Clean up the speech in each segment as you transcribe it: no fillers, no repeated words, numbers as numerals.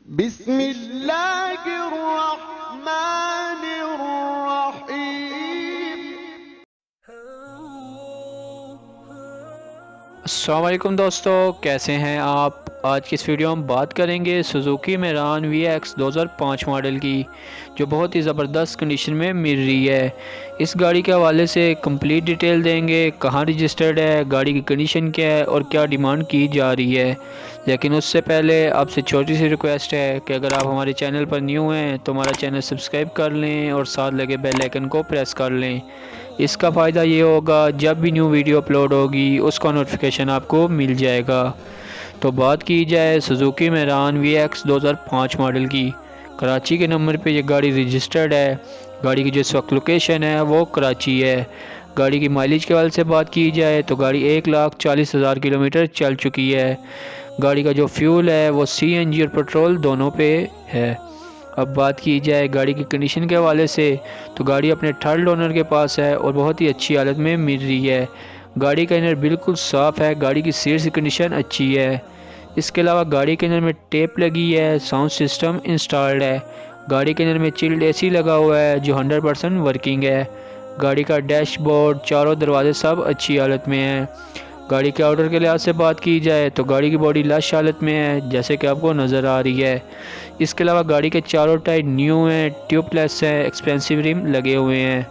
बिस्मिल्लाहिर्रहमानिर्रहीम। अस्सलाम वालेकुम दोस्तों, कैसे हैं आप। आज की इस वीडियो में बात करेंगे सुजुकी मेरान VX 2005 मॉडल की, जो बहुत ही ज़बरदस्त कंडीशन में मिल रही है। इस गाड़ी के हवाले से कंप्लीट डिटेल देंगे, कहाँ रजिस्टर्ड है, गाड़ी की कंडीशन क्या है और क्या डिमांड की जा रही है। लेकिन उससे पहले आपसे छोटी सी रिक्वेस्ट है कि अगर आप हमारे चैनल पर न्यू हैं तो हमारा चैनल सब्सक्राइब कर लें और साथ लगे बेल आइकन को प्रेस कर लें। इसका फ़ायदा ये होगा, जब भी न्यू वीडियो अपलोड होगी उसका नोटिफिकेशन आपको मिल जाएगा। तो बात की जाए सुजुकी मेरान VX 2005 मॉडल की, कराची के नंबर पे ये गाड़ी रजिस्टर्ड है। गाड़ी की जो इस वक्त लोकेशन है वो कराची है। गाड़ी की माइलेज के हवाले से बात की जाए तो गाड़ी 1,40,000 किलोमीटर चल चुकी है। गाड़ी का जो फ्यूल है वो CNG और पेट्रोल दोनों पे है। अब बात की जाए गाड़ी की कंडीशन के हवाले से, तो गाड़ी अपने थर्ड ओनर के पास है और बहुत ही अच्छी हालत में मिल रही है। गाड़ी का इंजन बिल्कुल साफ़ है, गाड़ी की सीट्स की कंडीशन अच्छी है। इसके अलावा गाड़ी के अंदर में टेप लगी है, साउंड सिस्टम इंस्टॉल्ड है। गाड़ी के अंदर में चिल्ड AC लगा हुआ है जो 100% वर्किंग है। गाड़ी का डैशबोर्ड, चारों दरवाजे सब अच्छी हालत में हैं। गाड़ी के आउटर के लिहाज से बात की जाए तो गाड़ी की बॉडी लश हालत में है, जैसे कि आपको नज़र आ रही है। इसके अलावा गाड़ी के चारों टायर न्यू हैं, ट्यूबलेस हैं, एक्सपेंसिव रिम लगे हुए हैं।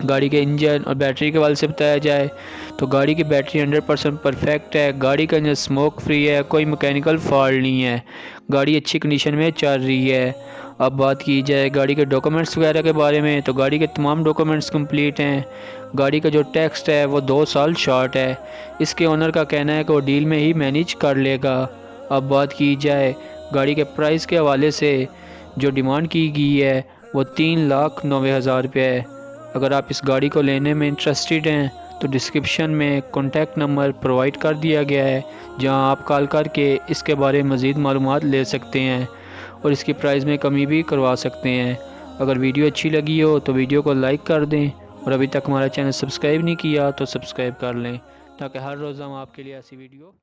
गाड़ी के इंजन और बैटरी के हवाले से बताया जाए तो गाड़ी की बैटरी 100% परफेक्ट है। गाड़ी का इंजन स्मोक फ्री है, कोई मैकेनिकल फॉल्ट नहीं है। गाड़ी अच्छी कंडीशन में चल रही है। अब बात की जाए गाड़ी के डॉक्यूमेंट्स वगैरह के बारे में, तो गाड़ी के तमाम डॉक्यूमेंट्स कंप्लीट हैं। गाड़ी का जो टैक्स है वो 2 साल शॉर्ट है। इसके ओनर का कहना है कि वो डील में ही मैनेज कर लेगा। अब बात की जाए गाड़ी के प्राइस के हवाले से, जो डिमांड की गई है वो 3,90,000 रुपये है। अगर आप इस गाड़ी को लेने में इंटरेस्टेड हैं तो डिस्क्रिप्शन में कॉन्टैक्ट नंबर प्रोवाइड कर दिया गया है, जहां आप कॉल करके इसके बारे में मज़ीद मालूमात ले सकते हैं और इसकी प्राइस में कमी भी करवा सकते हैं। अगर वीडियो अच्छी लगी हो तो वीडियो को लाइक कर दें और अभी तक हमारा चैनल सब्सक्राइब नहीं किया तो सब्सक्राइब कर लें, ताकि हर रोज़ हम आपके लिए ऐसी वीडियो